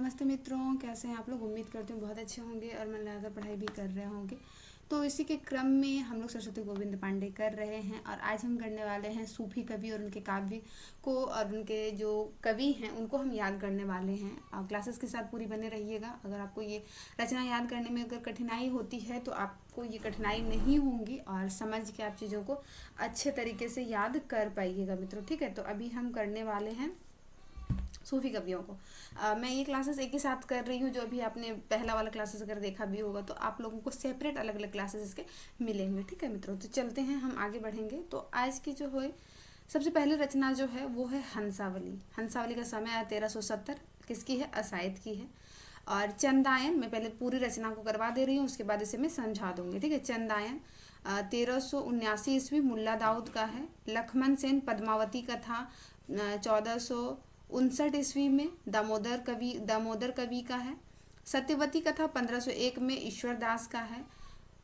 नमस्ते मित्रों, कैसे हैं आप लोग। उम्मीद करती हूँ बहुत अच्छे होंगे और मन लगाकर पढ़ाई भी कर रहे होंगे। तो इसी के क्रम में हम लोग सरस्वती गोविंद पांडे कर रहे हैं और आज हम करने वाले हैं सूफी कवि और उनके काव्य को और उनके जो कवि हैं उनको हम याद करने वाले हैं। और क्लासेस के साथ पूरी बने रहिएगा। अगर आपको ये रचना याद करने में अगर कठिनाई होती है तो आपको ये कठिनाई नहीं होंगी और समझ के आप चीज़ों को अच्छे तरीके से याद कर पाइएगा मित्रों। ठीक है, तो अभी हम करने वाले हैं सूफी कवियों को। मैं ये क्लासेस एक ही साथ कर रही हूँ। जो अभी आपने पहला वाला क्लासेस अगर देखा भी होगा तो आप लोगों को सेपरेट अलग अलग क्लासेस इसके मिलेंगे। ठीक है मित्रों, तो चलते हैं, हम आगे बढ़ेंगे। तो आज की जो है सबसे पहली रचना जो है वो है हंसावली। हंसावली का समय है 1370। किसकी है? असायत की है। और चंदायन, मैं पहले पूरी रचना को करवा दे रही हूँ, उसके बाद इसे मैं समझा दूंगी। ठीक है, चंदायन 1379 ईस्वी मुल्ला दाऊद का है। लक्ष्मण सेन पद्मावती का था 1459 ईस्वी में दामोदर कवि का है। सत्यवती कथा 1501 में ईश्वर दास का है।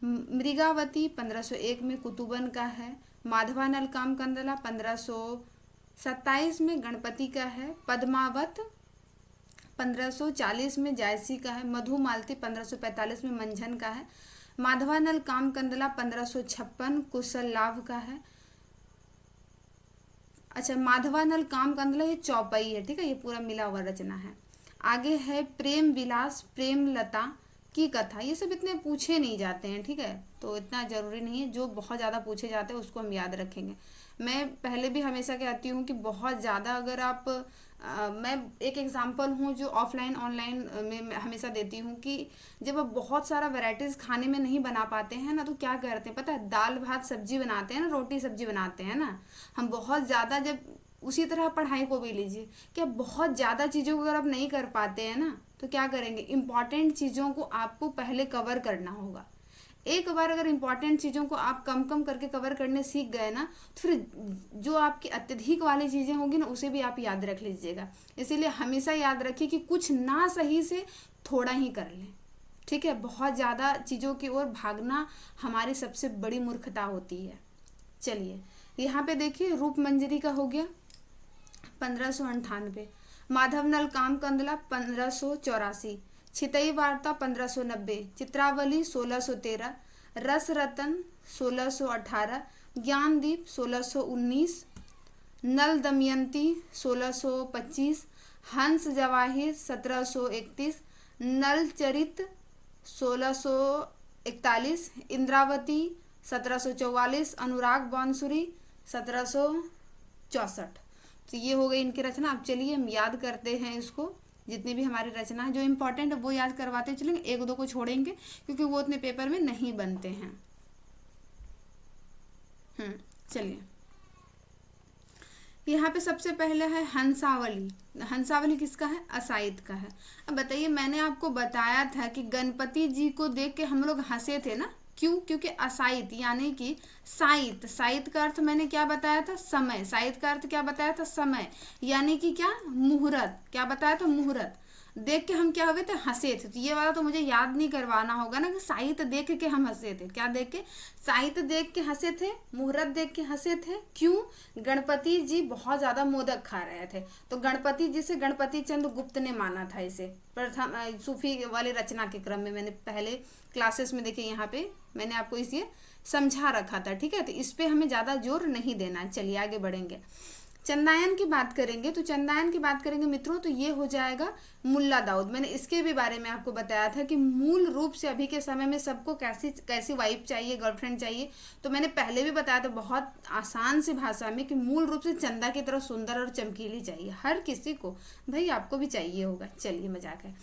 मृगावती 1501 में कुतुबन का है। माधवानल काम कंदला 1527 में गणपति का है। पद्मावत 1540 में जायसी का है। मधुमालती 1545 में मंझन का है। माधवानल काम कंदला 1556 कुशल लाभ का है। अच्छा, माधवानल काम कंदला ये चौपाई है। ठीक है, ये पूरा मिला हुआ रचना है। आगे है प्रेम विलास प्रेमलता की कथा। ये सब इतने पूछे नहीं जाते हैं, ठीक है, तो इतना ज़रूरी नहीं है। जो बहुत ज़्यादा पूछे जाते हैं उसको हम याद रखेंगे। मैं पहले भी हमेशा कहती हूँ कि बहुत ज़्यादा अगर आप मैं एक एग्जांपल हूँ जो ऑफलाइन ऑनलाइन में मैं हमेशा देती हूँ कि जब आप बहुत सारा वैरायटीज़ खाने में नहीं बना पाते हैं ना, तो क्या करते हैं पता है, दाल भात सब्जी बनाते हैं ना, रोटी सब्जी बनाते हैं ना। हम बहुत ज़्यादा जब उसी तरह पढ़ाई को भी लीजिए कि आप बहुत ज़्यादा चीज़ों को अगर आप नहीं कर पाते हैं ना, तो क्या करेंगे, इम्पॉर्टेंट चीज़ों को आपको पहले कवर करना होगा। एक बार अगर इम्पॉर्टेंट चीज़ों को आप कम कम करके कवर करने सीख गए ना, तो फिर जो आपकी अत्यधिक वाली चीज़ें होंगी ना, उसे भी आप याद रख लीजिएगा। इसीलिए हमेशा याद रखिए कि कुछ ना सही से थोड़ा ही कर लें। ठीक है, बहुत ज़्यादा चीज़ों की ओर भागना हमारी सबसे बड़ी मूर्खता होती है। चलिए यहाँ पे देखिए, रूप मंजरी का हो गया 1598। माधवनल काम कंदला 1584। छितई वार्ता 1590। चित्रावली 1613। रस रतन 1618। ज्ञानदीप 1619। नल दमयंती 1625। हंस जवाहिर 1731। नल चरित 1641। इंद्रावती 1744। अनुराग बांसुरी 1764। तो ये हो गई इनकी रचना। अब चलिए हम याद करते हैं इसको। जितनी भी हमारी रचना है जो इम्पोर्टेंट है वो याद करवाते चलेंगे, एक दो को छोड़ेंगे क्योंकि वो उतने पेपर में नहीं बनते हैं। चलिए यहाँ पे सबसे पहले है हंसावली। हंसावली किसका है? असाइद का है। अब बताइए, मैंने आपको बताया था कि गणपति जी को देख के हम लोग हंसे थे ना, क्यों? क्योंकि असाइद यानी कि साइत, साइत का अर्थ मैंने क्या बताया था? समय। साइत का अर्थ क्या बताया था? समय, यानी कि क्या? मुहूर्त। क्या बताया था? मुहूर्त। देख के हम क्या हुए थे? हंसे थे। तो ये वाला तो मुझे याद नहीं करवाना होगा ना कि साहित्य देख के हम हंसे थे। क्या देख के? साहित्य देख के हंसे थे, मुहूर्त देख के हंसे थे। क्यों? गणपति जी बहुत ज्यादा मोदक खा रहे थे, तो गणपति जी से गणपति चंद्र गुप्त ने माना था इसे। प्रथम सूफी वाली रचना के क्रम में मैंने पहले क्लासेस में देखिए यहाँ पे मैंने आपको इसे समझा रखा था। ठीक है, तो इस पे हमें ज्यादा जोर नहीं देना है। चलिए आगे बढ़ेंगे। चंदायन की बात करेंगे, तो चंदायन की बात करेंगे मित्रों, तो ये हो जाएगा मुल्ला दाऊद। मैंने इसके भी बारे में आपको बताया था कि मूल रूप से अभी के समय में सबको कैसी कैसी वाइफ चाहिए, गर्लफ्रेंड चाहिए। तो मैंने पहले भी बताया था बहुत आसान सी भाषा में कि मूल रूप से चंदा की तरह सुंदर और चमकीली चाहिए हर किसी को। भाई आपको भी चाहिए होगा। चलिए मजाक है।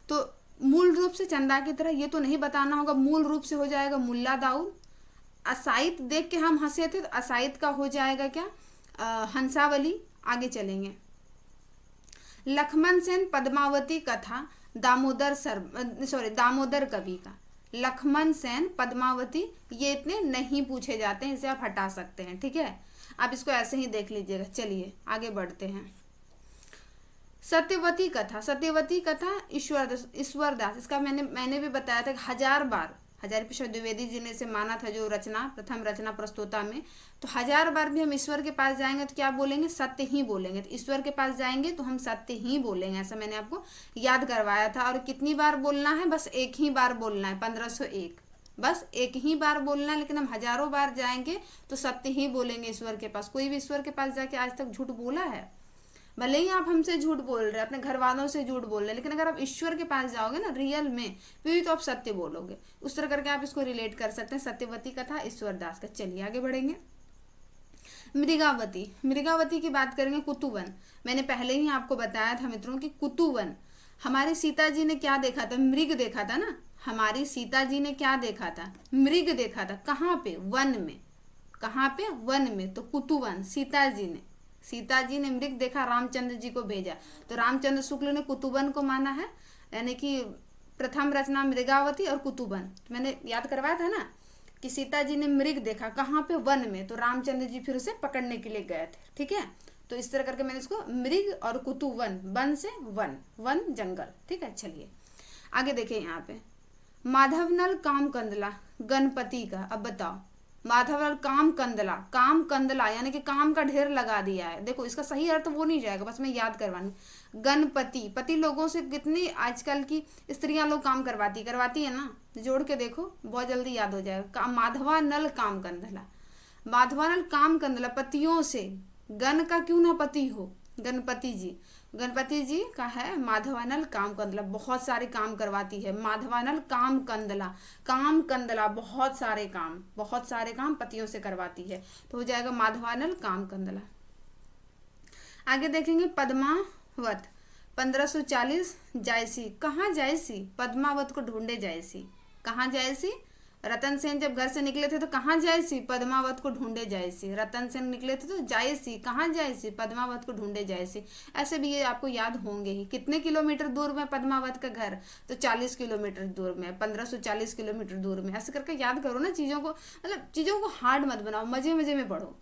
तो मूल रूप से चंदा की तरह ये तो नहीं बताना होगा। मूल रूप से हो जाएगा मुल्ला दाऊद। असाइद देख के हम हंसे थे, तो असाइद का हो जाएगा क्या? हंसावली। आगे चलेंगे। लक्ष्मण सेन पद्मावती कथा दामोदर कवि का। लक्ष्मण सेन पद्मावती ये इतने नहीं पूछे जाते हैं, इसे आप हटा सकते हैं। ठीक है, आप इसको ऐसे ही देख लीजिएगा। चलिए आगे बढ़ते हैं। सत्यवती कथा। सत्यवती कथा ईश्वरदास। इसका मैंने भी बताया था 1000 बार हजारी प्रसाद द्विवेदी जी ने इसे माना था, जो रचना प्रथम रचना प्रस्तोता में। तो 1000 बार भी हम ईश्वर के पास जाएंगे तो क्या बोलेंगे, सत्य ही बोलेंगे। तो ईश्वर के पास जाएंगे तो हम सत्य ही बोलेंगे, ऐसा मैंने आपको याद करवाया था। और कितनी बार बोलना है, बस एक ही बार बोलना है, 1501, बस एक ही बार बोलना है। लेकिन हम हजारों बार जाएंगे तो सत्य ही बोलेंगे ईश्वर के पास। कोई भी ईश्वर के पास जाके आज तक झूठ बोला है? भले ही आप हमसे झूठ बोल रहे हैं, अपने घर वालों से झूठ बोल रहे हैं, लेकिन अगर आप ईश्वर के पास जाओगे ना रियल में, फिर तो आप सत्य बोलोगे। उस तरह करके आप इसको रिलेट कर सकते हैं, सत्यवती कथा ईश्वर दास का। चलिए आगे बढ़ेंगे। मृगावती, मृगावती की बात करेंगे। कुतुवन, मैंने पहले ही आपको बताया था मित्रों कि कुतुवन, हमारी सीता जी ने क्या देखा था, मृग देखा था ना। हमारी सीता जी ने क्या देखा था, मृग देखा था। कहाँ पे, वन में। कहाँ पे, वन में। तो कुतुवन, सीता जी ने मृग देखा, रामचंद्र जी को भेजा। तो रामचंद्र शुक्ल ने कुतुवन को माना है, यानी कि प्रथम रचना मृगावती और कुतुवन। तो मैंने याद करवाया था ना कि सीता जी ने मृग देखा, कहाँ पे, वन में। तो रामचंद्र जी फिर उसे पकड़ने के लिए गए थे, ठीक है। तो इस तरह करके मैंने इसको मृग और कुतुवन, वन से वन, वन जंगल, ठीक है। चलिए आगे देखिए यहाँ पे, माधवनल काम कंदला, गणपति का। अब बताओ, माधवनल काम कंदला, काम कंदला यानी कि काम का ढेर लगा दिया है। देखो इसका सही अर्थ वो नहीं जाएगा, बस मैं याद करवानी। गणपति, पति लोगों से कितनी आजकल की स्त्रियां लोग काम करवाती है ना, जोड़ के देखो बहुत जल्दी याद हो जाएगा। माधवानल काम कंदला, माधवानल काम कंदला, पतियों से। गण का क्यों ना पति हो, गणपति जी, गणपति जी का है माधवानल काम कंदला, बहुत सारे काम करवाती है। माधवानल काम कंदला, काम कंदला, बहुत सारे काम पतियों से करवाती है। तो हो जाएगा माधवानल काम कंदला। आगे देखेंगे पद्मावत, 1540 जायसी। कहाँ जायसी, पद्मावत को ढूंढे जायसी। कहाँ जायसी, रतन सेन जब घर से निकले थे तो कहाँ जायसी, पद्मावत को ढूंढे जायसी। रतन सेन निकले थे तो जायसी, कहाँ जायसी, पद्मावत को ढूंढे जायसी। ऐसे भी ये आपको याद होंगे ही। कितने किलोमीटर दूर में पद्मावत का घर, तो 40 किलोमीटर दूर में, 1540 किलोमीटर दूर में। ऐसे करके याद करो ना चीज़ों को, मतलब चीज़ों को हार्ड मत बनाओ, मजे मजे में पढ़ो,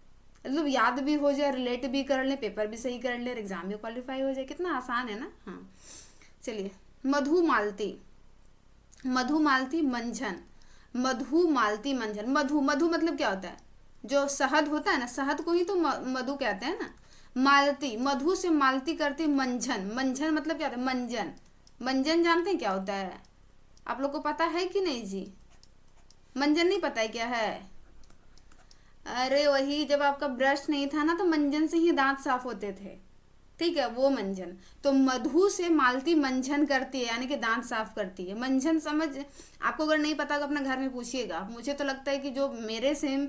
मतलब याद भी हो जाए, रिलेट भी कर ले, पेपर भी सही कर ले, एग्जाम भी क्वालिफाई हो जाए। कितना आसान है ना। हाँ चलिए, मधुमालती, मधुमालती मंझन, मधुमालती मंझन। मधु, मधु मतलब क्या होता है, जो शहद होता है ना, शहद को ही तो मधु कहते हैं ना। मालती, मधु से मालती करती मंझन, मंझन मतलब क्या होता है, मंजन। मंजन जानते हैं क्या होता है, आप लोग को पता है कि नहीं जी, मंजन नहीं पता है क्या है। अरे वही, जब आपका ब्रश नहीं था ना तो मंजन से ही दांत साफ होते थे, ठीक है, वो मंजन। तो मधु से मालती मंजन करती है, यानी कि दांत साफ करती है। मंजन समझ, आपको अगर नहीं पता तो अपने घर में पूछिएगा। मुझे तो लगता है कि जो मेरे सेम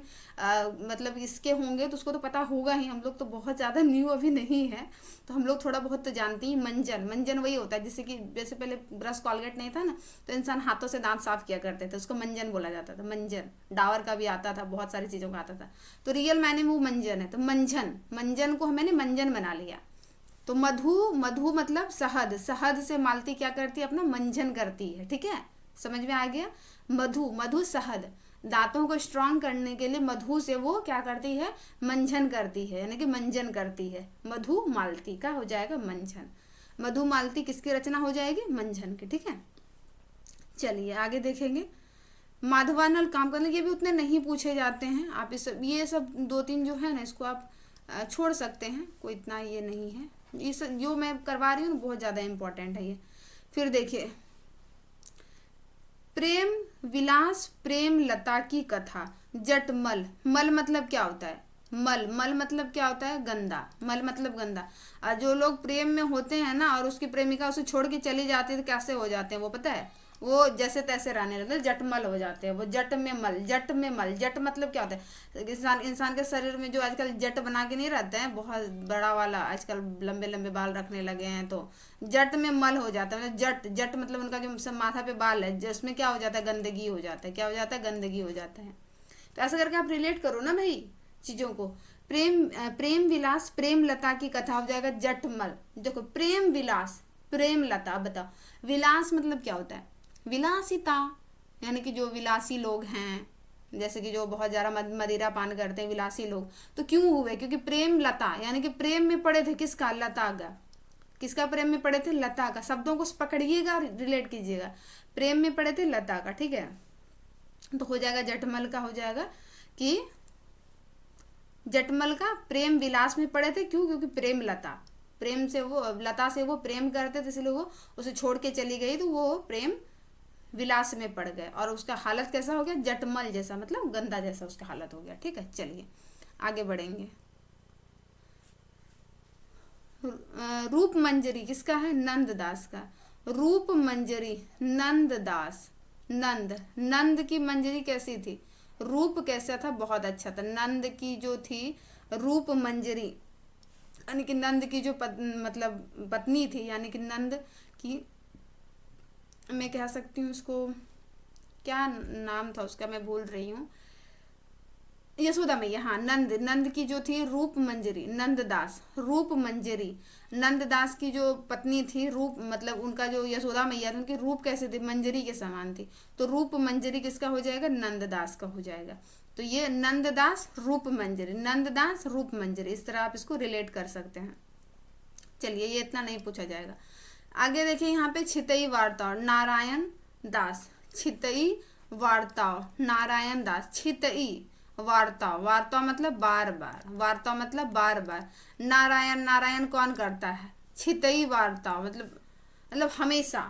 मतलब इसके होंगे तो उसको तो पता होगा ही। हम लोग तो बहुत ज़्यादा न्यू अभी नहीं है, तो हम लोग थोड़ा बहुत तो जानते ही। मंजन, मंजन वही होता है जैसे कि, जैसे पहले ब्रश कॉलगेट नहीं था ना, तो इंसान हाथों से दांत साफ किया करते थे, उसको मंजन बोला जाता था। मंजन, डावर का भी आता था, बहुत सारी चीज़ों का आता था। तो रियल मैंने वो मंजन है, तो मंजन, मंजन को मैंने मंजन बना लिया। तो मधु, मधु मतलब शहद, शहद से मालती क्या करती है, अपना मंजन करती है, ठीक है, समझ में आ गया। मधु, मधु शहद, दांतों को स्ट्रांग करने के लिए मधु से वो क्या करती है, मंजन करती है, यानी कि मंजन करती है। मधु मालती का हो जाएगा मंजन। मधु मालती किसकी रचना हो जाएगी, मंजन की, ठीक है। चलिए आगे देखेंगे, माधवानल काम करने, ये भी उतने नहीं पूछे जाते हैं। आप इस ये सब 2-3 जो है ना, इसको आप छोड़ सकते हैं, कोई इतना ये नहीं है। इस जो मैं करवा रही हूँ बहुत ज़्यादा इम्पोर्टेंट है ये। फिर देखिए, प्रेम विलास प्रेम लता की कथा, जटमल। मल मतलब क्या होता है, मल, मल मतलब क्या होता है, गंदा। मल मतलब गंदा। और जो लोग प्रेम में होते हैं ना और उसकी प्रेमिका उसे छोड़ के चली जाती है तो कैसे हो जाते हैं वो पता है, वो जैसे तैसे रहने लगते हैं, जटमल हो जाते हैं। वो जट में मल, जट में मल। जट मतलब क्या होता है, इंसान के शरीर में जो आजकल जट बना के नहीं रहते हैं, बहुत बड़ा वाला, आजकल लंबे लंबे बाल रखने लगे हैं, तो जट में मल हो जाता है। जट, जट मतलब उनका जो सब माथा पे बाल है, जिसमें क्या हो जाता है, गंदगी हो जाता है। क्या हो जाता है, गंदगी हो जाता है। तो ऐसा करके आप रिलेट करो ना भाई चीज़ों को। प्रेम, प्रेम विलास प्रेम लता की कथा हो जाएगा जटमल। देखो, प्रेम विलास प्रेम लता, बताओ विलास मतलब क्या होता है, विलासिता, यानी कि जो विलासी लोग हैं, जैसे कि जो बहुत ज़्यादा मदिरा पान करते हैं, विलासी लोग। तो क्यों हुए, क्योंकि प्रेम लता, यानी कि प्रेम में पड़े थे किसका, लता का। किसका प्रेम में पड़े थे, लता का। शब्दों को पकड़िएगा, रिलेट कीजिएगा। प्रेम में पड़े थे लता का, ठीक है। तो हो जाएगा जटमल का, हो जाएगा कि जटमल का प्रेम विलास में पड़े थे। क्यों? क्योंकि प्रेम लता, प्रेम से वो, लता से वो प्रेम करते थे, इसलिए वो उसे छोड़ के चली गई, तो वो प्रेम विलास में पड़ गए और उसका हालत कैसा हो गया? जटमल जैसा, मतलब गंदा जैसा उसका हालत हो गया। ठीक है, चलिए आगे बढ़ेंगे। रूप मंजरी किसका है? नंददास का। रूप मंजरी नंददास। नंद, नंद की मंजरी कैसी थी? रूप कैसा था? बहुत अच्छा था। नंद की जो थी रूप मंजरी, यानी कि नंद की जो मतलब पत्नी थी, यानी कि नंद की, मैं कह सकती हूँ उसको, क्या नाम था उसका, मैं भूल रही हूँ, यशोदा मैया, हाँ, नंद, नंद की जो थी रूप मंजरी, नंददास रूप मंजरी, नंददास की जो पत्नी थी रूप, मतलब उनका जो यशोदा मैया थी, उनकी रूप कैसे थी? मंजरी के समान थी। तो रूप मंजरी किसका हो जाएगा? नंददास का हो जाएगा। तो ये नंददास रूप मंजरी, नंददास रूप मंजरी, इस तरह आप इसको रिलेट कर सकते हैं। चलिए, ये इतना नहीं पूछा जाएगा। आगे देखिए यहाँ पे छितई वार्ताओं, नारायण दास। छितई वार्ताओं, नारायण दास। छितई वार्ताओं, वार्ता मतलब बार बार, वार्ता मतलब बार बार। नारायण, नारायण कौन करता है? छितई वार्ताओं मतलब हमेशा।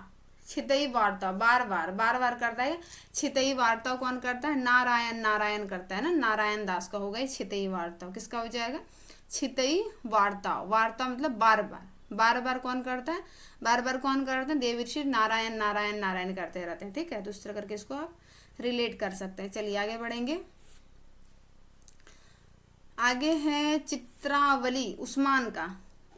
छितई वार्ता बार बार, बार बार करता है। छितई वार्ता कौन करता है? नारायण, नारायण करता है ना, नारायण दास का हो गई छितई वार्ता। किसका हो जाएगा? छितई वार्ता, वार्ता मतलब बार बार, बार बार कौन करता है? बार बार कौन करते हैं? देवर्षि नारायण, नारायण नारायण करते रहते हैं। ठीक है, तो इस तरह करके इसको आप रिलेट कर सकते हैं। चलिए आगे बढ़ेंगे। आगे है चित्रावली उस्मान का।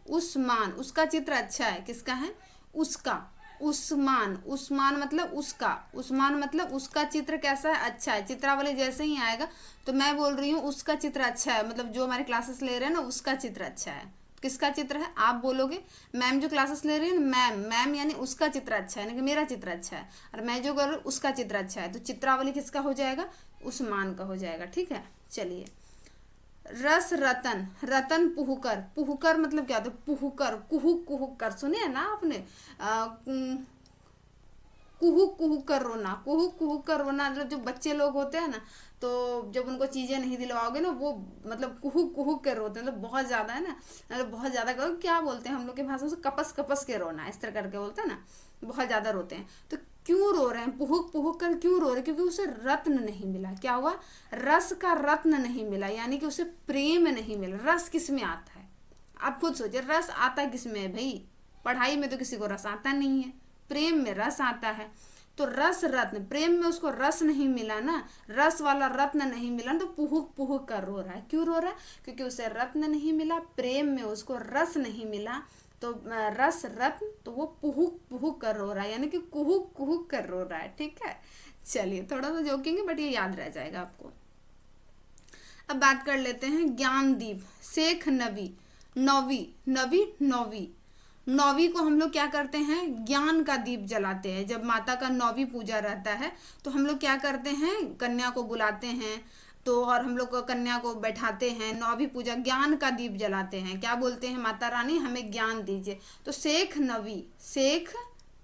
उस्मान, उसका चित्र अच्छा है। किसका है? उसका। उस्मान, उस्मान मतलब उसका, उस्मान मतलब उसका चित्र कैसा है? अच्छा है। चित्रावली जैसे ही आएगा तो मैं बोल रही हूँ उसका चित्र अच्छा है, मतलब जो हमारे क्लासेस ले रहे हैं ना उसका चित्र अच्छा है। किसका चित्र है? आप बोलोगे मैम जो क्लासेस ले रही है ना, मैम, मैम यानी उसका चित्र अच्छा है, यानी कि मेरा चित्र अच्छा है, और मैं जो कर रही हूँ उसका चित्र अच्छा है। तो चित्रावली किसका हो जाएगा? उस्मान का हो जाएगा। ठीक है, चलिए। रस रतन, रतन पुहकर, पुहकर मतलब क्या होता है? पुहकर, कुहुक कुहुक कर, सुने है ना आपने? कुहुक कुहुक कर रोना, कुहुक कुहुक कर रोना, मतलब जो बच्चे लोग होते हैं ना, तो जब उनको चीज़ें नहीं दिलवाओगे ना, वो मतलब कुहुक कुहुक के रोते हैं, मतलब बहुत ज़्यादा है ना, मतलब बहुत ज़्यादा करो, क्या बोलते हैं हम लोग की भाषा से, कपस कपस के रोना, इस तरह करके बोलते हैं ना, बहुत ज़्यादा रोते हैं। तो क्यों रो रहे हैं? पुहुक पुहुक कर क्यों रो रहे हैं? क्योंकि उसे रत्न नहीं मिला। क्या हुआ? रस का रत्न नहीं मिला, यानी कि उसे प्रेम नहीं मिला। रस किस में आता है? आप खुद सोचिए, रस आता किस में है भाई? पढ़ाई में तो किसी को रस आता नहीं है, प्रेम में रस आता है। तो रस रत्न, प्रेम में उसको रस नहीं मिला ना, रस वाला रत्न नहीं मिला, तो पुहुक पुहुक कर रो रहा है। क्यों रो रहा है? क्योंकि उसे रत्न नहीं मिला, प्रेम में उसको रस नहीं मिला, तो रस रत्न, तो वो पुहुक पुहुक कर रो रहा है, यानी कि कुहुक कुहुक कर रो रहा है। ठीक है, चलिए थोड़ा सा जोकेंगे बट ये याद रह जाएगा आपको। अब बात कर लेते हैं ज्ञानदीप। शेख नबी, नौवी, नबी नौवी, नौवीं को हम लोग क्या करते हैं? ज्ञान का दीप जलाते हैं। जब माता का नौवीं पूजा रहता है तो हम लोग क्या करते हैं? कन्या को बुलाते हैं, तो और हम लोग कन्या को बैठाते हैं, नौवीं पूजा, ज्ञान का दीप जलाते हैं। क्या बोलते हैं? माता रानी हमें ज्ञान दीजिए। तो शेख नवी, शेख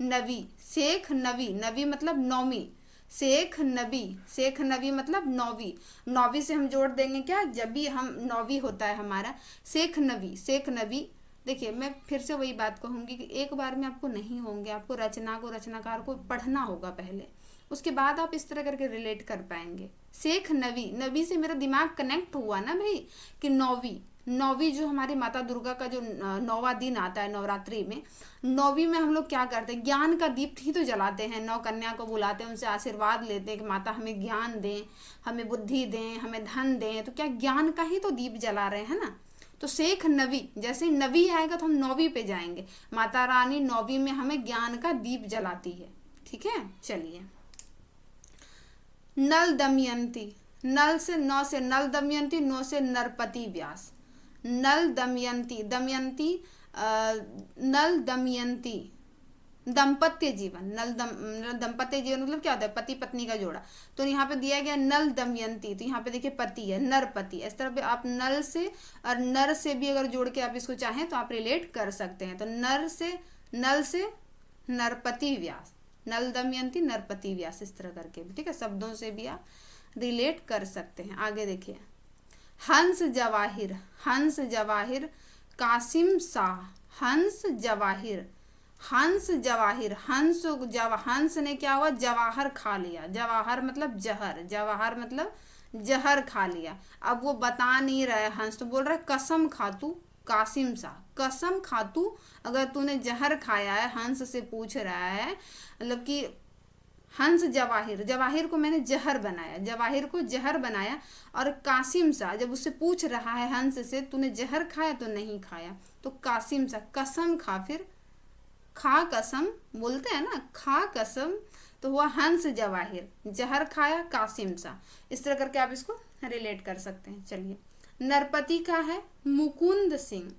नवी, शेख नवी, नवी मतलब नौवीं, शेख नबी, शेख नबी मतलब नौवीं, नौवीं से हम जोड़ देंगे क्या? जब भी हम नौवीं होता है हमारा, शेख नबी, शेख नबी। देखिए मैं फिर से वही बात कहूँगी कि एक बार में आपको नहीं होंगे, आपको रचना को, रचनाकार को पढ़ना होगा पहले, उसके बाद आप इस तरह करके रिलेट कर पाएंगे। शेख नवी, नवी से मेरा दिमाग कनेक्ट हुआ ना भाई, कि नौवीं, नौवीं जो हमारी माता दुर्गा का जो नौवां दिन आता है नवरात्रि में, नौवीं में हम लोग क्या करते हैं? ज्ञान का दीप ही तो जलाते हैं। नौ कन्या को बुलाते हैं, उनसे आशीर्वाद लेते हैं कि माता हमें ज्ञान दें, हमें बुद्धि दें, हमें धन दें, तो क्या ज्ञान का ही तो दीप जला रहे हैं ना। तो शेख नवी, जैसे नवी आएगा तो हम नौवीं पे जाएंगे, माता रानी नौवीं में हमें ज्ञान का दीप जलाती है। ठीक है, चलिए। नल दमयंती, नल से नौ से नल दमयंती, नौ से नरपति व्यास। नल दमयंती, दमयंती नल दमयंती, दाम्पत्य जीवन, दाम्पत्य जीवन मतलब क्या होता है? पति पत्नी का जोड़ा। तो यहाँ पे दिया गया नल दमयंती, तो यहाँ पे देखिए पति है, नरपति, इस तरह पे आप नल से और नर से भी अगर जोड़ के आप इसको चाहें तो आप रिलेट कर सकते हैं। तो नर से, नल से नरपति व्यास, नल दमयंती नरपति व्यास, इस तरह करके भी, ठीक है, शब्दों से भी आप रिलेट कर सकते हैं। आगे देखिए, हंस जवाहिर, हंस जवाहिर कासिम शाह, हंस जवाहिर, हंस जवाहिर, हंस ने क्या हुआ, जवाहर खा लिया, जवाहर मतलब जहर, जवाहर मतलब जहर खा लिया। अब वो बता नहीं रहा है हंस, तो बोल रहा है कसम खा तू कासिम शाह, कसम खा तू अगर तूने जहर खाया है, हंस से पूछ रहा है, मतलब कि हंस जवाहिर, जवाहिर को मैंने जहर बनाया, जवाहिर को जहर बनाया, और कासिम शाह जब उससे पूछ रहा है हंस से तूने जहर खाया तो नहीं खाया, तो कासिम शाह कसम खा, फिर खा कसम बोलते हैं ना, खा कसम, तो हुआ हंस जवाहिर, जहर खाया कासिम शाह, इस तरह करके आप इसको रिलेट कर सकते हैं। चलिए, नरपति का है मुकुंद सिंह,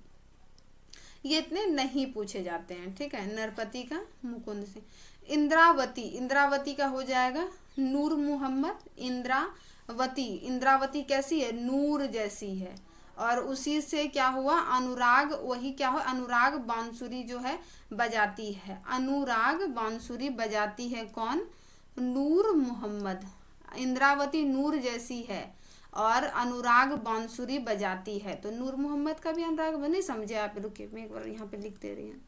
ये इतने नहीं पूछे जाते हैं, ठीक है, नरपति का मुकुंद सिंह। इंद्रावती, इंद्रावती का हो जाएगा नूर मोहम्मद, इंद्रावती, इंद्रावती कैसी है, नूर जैसी है, और उसी से क्या हुआ अनुराग, वही क्या हुआ अनुराग बांसुरी जो है बजाती है, अनुराग बांसुरी बजाती है कौन, नूर मोहम्मद, इंद्रावती नूर जैसी है और अनुराग बांसुरी बजाती है, तो नूर मोहम्मद का भी अनुराग, नहीं समझे आप, रुकिए मैं एक बार यहाँ पे लिख दे रही हूँ।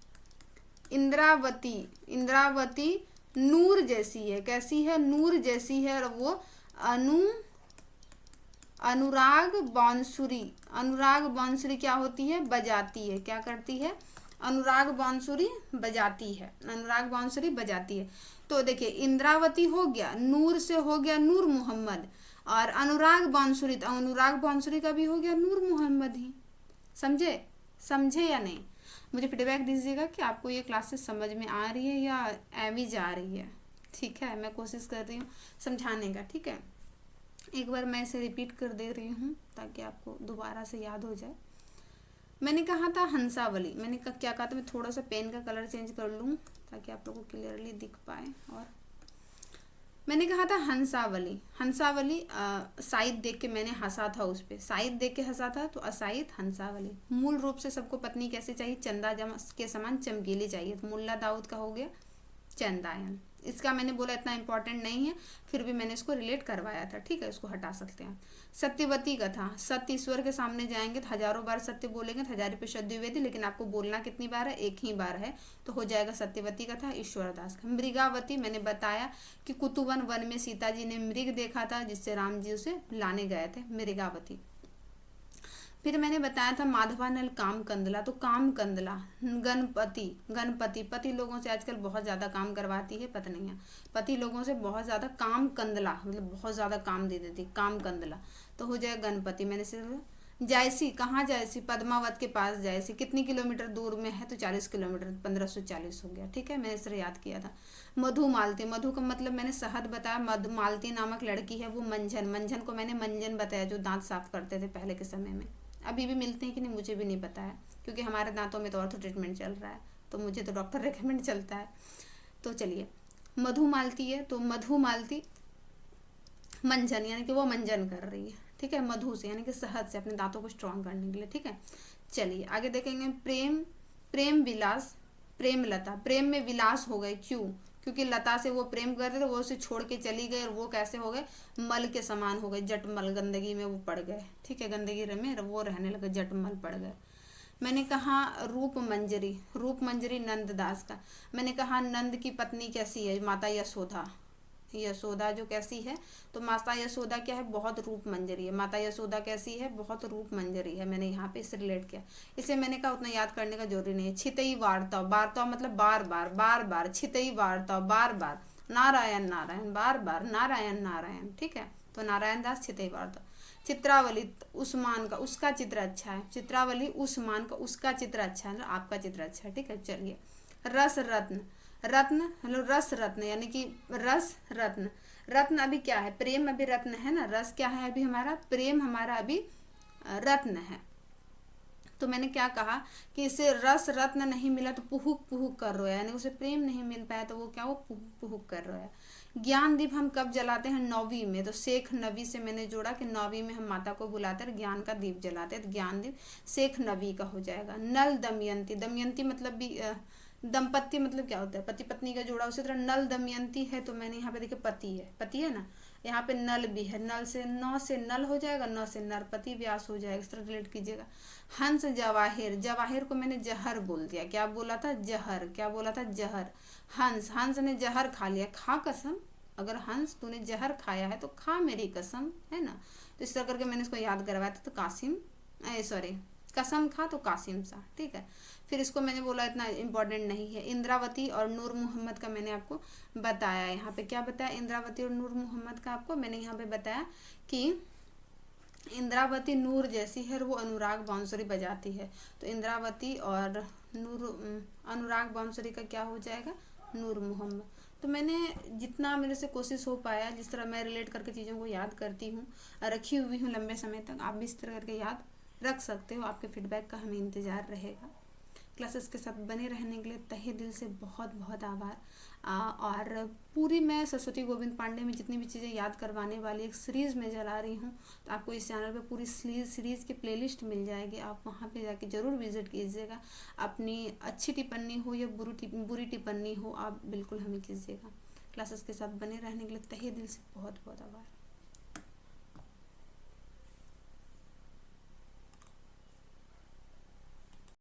इंद्रावती, इंद्रावती नूर जैसी है, कैसी है, नूर जैसी है, और वो अनुराग बांसुरी, अनुराग बांसुरी क्या होती है, बजाती है, क्या करती है, अनुराग बांसुरी बजाती है, अनुराग बांसुरी बजाती है। तो देखिए इंद्रावती हो गया, नूर से हो गया नूर मोहम्मद, और अनुराग बांसुरी, तो अनुराग बांसुरी का भी हो गया नूर मोहम्मद ही। समझे, समझे या नहीं, मुझे फीडबैक दीजिएगा कि आपको ये क्लासेस समझ में आ रही है या एवी जा रही है, ठीक है, मैं कोशिश कर रही हूँ समझाने का, ठीक है। एक बार मैं इसे रिपीट कर दे रही हूँ ताकि आपको दोबारा से याद हो जाए। मैंने कहा था हंसावली, मैंने क्या कहा था, मैं थोड़ा सा पेन का कलर चेंज कर लूँ ताकि आप लोगों को क्लियरली दिख पाए, और मैंने कहा था हंसावली, हंसावली साइद देख के मैंने हंसा था, उस पर साइद देख के हंसा था, तो असाइद हंसावली। मूल रूप से सबको पत्नी कैसी चाहिए, चंदा जमा के समान चमकीली चाहिए, तो मुल्ला दाऊद का हो गया चंदायन। इसका मैंने बोला इतना इंपॉर्टेंट नहीं है, फिर भी मैंने इसको रिलेट करवाया था, ठीक है, इसको हटा सकते हैं। सत्यवती का था, सत्य ईश्वर के सामने जाएंगे तो हजारों बार सत्य बोलेंगे, तो हजारों पे सत्य द्विवेदी, लेकिन आपको बोलना कितनी बार है, एक ही बार है, तो हो जाएगा सत्यवती का था ईश्वरदास का। मृगावती मैंने बताया कि कुतुवन वन में सीता जी ने मृग देखा था जिससे राम जी उसे लाने गए थे, मृगावती। फिर मैंने बताया था माधवानल काम कंदला, तो काम कंदला। गणपति, गणपति पति लोगों से आजकल बहुत ज़्यादा काम करवाती है, पता नहीं है, पति लोगों से बहुत ज़्यादा काम कंदला, मतलब बहुत ज़्यादा काम दे देती, काम कंदला, तो हो जाए गणपति। मैंने सिर्फ जायसी, कहाँ जायसी, पद्मावत के पास जायसी, कितनी किलोमीटर दूर में है, तो 40 किलोमीटर, 1540 हो गया, ठीक है, मैंने सिर्फ याद किया था। मधुमालती, मधु का मतलब मैंने शहद बताया, मधुमालती नामक लड़की है वो मंजन, मंजन को मैंने मंजन बताया जो दांत साफ करते थे पहले के समय में, अभी भी मिलते हैं कि नहीं मुझे भी नहीं पता है, क्योंकि हमारे दांतों में तो ऑर्थो ट्रीटमेंट चल रहा है, तो मुझे तो डॉक्टर रेकमेंड चलता है। तो चलिए मधुमालती है, तो मधुमालती मंजन यानी कि वो मंजन कर रही है, ठीक है, मधु से यानी कि शहद से अपने दांतों को स्ट्रॉन्ग करने के लिए, ठीक है। चलिए आगे देखेंगे, प्रेम, प्रेम विलास, प्रेम लता, प्रेम में विलास हो गए, क्यों, क्योंकि लता से वो प्रेम करते थे, वो उसे छोड़ के चली गई, और वो कैसे हो गए, मल के समान हो गए, जटमल, गंदगी में वो पड़ गए, ठीक है, गंदगी में वो रहने लगे, जटमल पड़ गए। मैंने कहा रूप मंजरी, रूप मंजरी नंददास का। मैंने कहा नंद की पत्नी कैसी है, माता यशोदा, यशोदा जो कैसी है, तो माता यशोदा क्या है, बहुत रूप मंजरी है, माता यशोदा कैसी है, बहुत रूप मंजरी है, मैंने यहाँ पे इससे रिलेट किया। इसे मैंने कहा उतना याद करने का जरूरी नहीं है। छितई वार्ताव, वार्ताव मतलब बार बार, बार बार, छितई वार्ताव बार बार, नारायण नारायण बार बार, नारायण नारायण, ठीक है, तो नारायण दास छितई वार्ताव। चित्रावली, उस्मान का, उसका चित्र अच्छा है, चित्रावली उस्मान का, उसका चित्र अच्छा है, आपका चित्र अच्छा है, ठीक है। चलिए रस रत्न, रत्न मतलब रस रत्न यानी कि रस रत्न, रत्न अभी क्या है, प्रेम अभी रत्न है ना, रस क्या है अभी हमारा, प्रेम हमारा अभी रत्न है। तो मैंने क्या कहा कि इसे रस रत्न नहीं मिला तो पुहुक पुहुक कर रोया, यानी उसे प्रेम नहीं मिल पाया तो वो क्या, वो पुहुक पुहुक कर रोया। ज्ञान दीप हम कब जलाते हैं, 9वीं में, तो शेख नबी से मैंने जोड़ा कि 9वीं में हम माता को बुलाते हैं, ज्ञान का दीप जलाते हैं, तो ज्ञान दीप शेख नबी का हो जाएगा। नल दमयंती, दमयंती मतलब भी दंपत्ति मतलब क्या होता है, पति पत्नी का जोड़ा। उसी तरह नल दमयंती है, तो मैंने यहाँ पे देखिए पति है, पति है ना। यहाँ पे नल भी है, नल से नौ से नल हो जाएगा, नौ से नरपति व्यास हो जाएगा, इस तरह रिलेट कीजिएगा। हंस जवाहिर, जवाहिर को मैंने जहर बोल दिया, क्या बोला था, जहर, क्या बोला था, जहर। हंस, हंस ने जहर खा लिया, खा कसम, अगर हंस तूने जहर खाया है तो खा मेरी कसम, है ना। तो इस तरह करके मैंने इसको याद करवाया था, तो कासिम, सॉरी, कसम खा तो कासिम सा, ठीक है। फिर इसको मैंने बोला इतना इम्पोर्टेंट नहीं है। इंद्रावती और नूर मोहम्मद का मैंने आपको बताया, यहाँ पे क्या बताया, इंद्रावती और नूर मोहम्मद का आपको मैंने यहाँ पे बताया कि इंद्रावती नूर जैसी है और वो अनुराग बांसुरी बजाती है, तो इंद्रावती और नूर, अनुराग बांसुरी का क्या हो जाएगा, नूर मोहम्मद। तो मैंने जितना मेरे से कोशिश हो पाया, जिस तरह मैं रिलेट करके चीज़ों को याद करती हूँ, रखी हुई हूँ लंबे समय तक, आप भी इस तरह करके याद रख सकते हो। आपके फीडबैक का हमें इंतज़ार रहेगा। क्लासेस के साथ बने रहने के लिए तहे दिल से बहुत बहुत आभार। और पूरी मैं सरस्वती गोविंद पांडे में जितनी भी चीज़ें याद करवाने वाली एक सीरीज़ में चला रही हूँ, तो आपको इस चैनल पे पूरी सीरीज़ की प्लेलिस्ट मिल जाएगी, आप वहाँ पे जाके ज़रूर विजिट कीजिएगा। अपनी अच्छी टिप्पणी हो या बुरी टिप्पणी हो, आप बिल्कुल हमें कीजिएगा। क्लासेस के साथ बने रहने के लिए तहे दिल से बहुत बहुत आभार।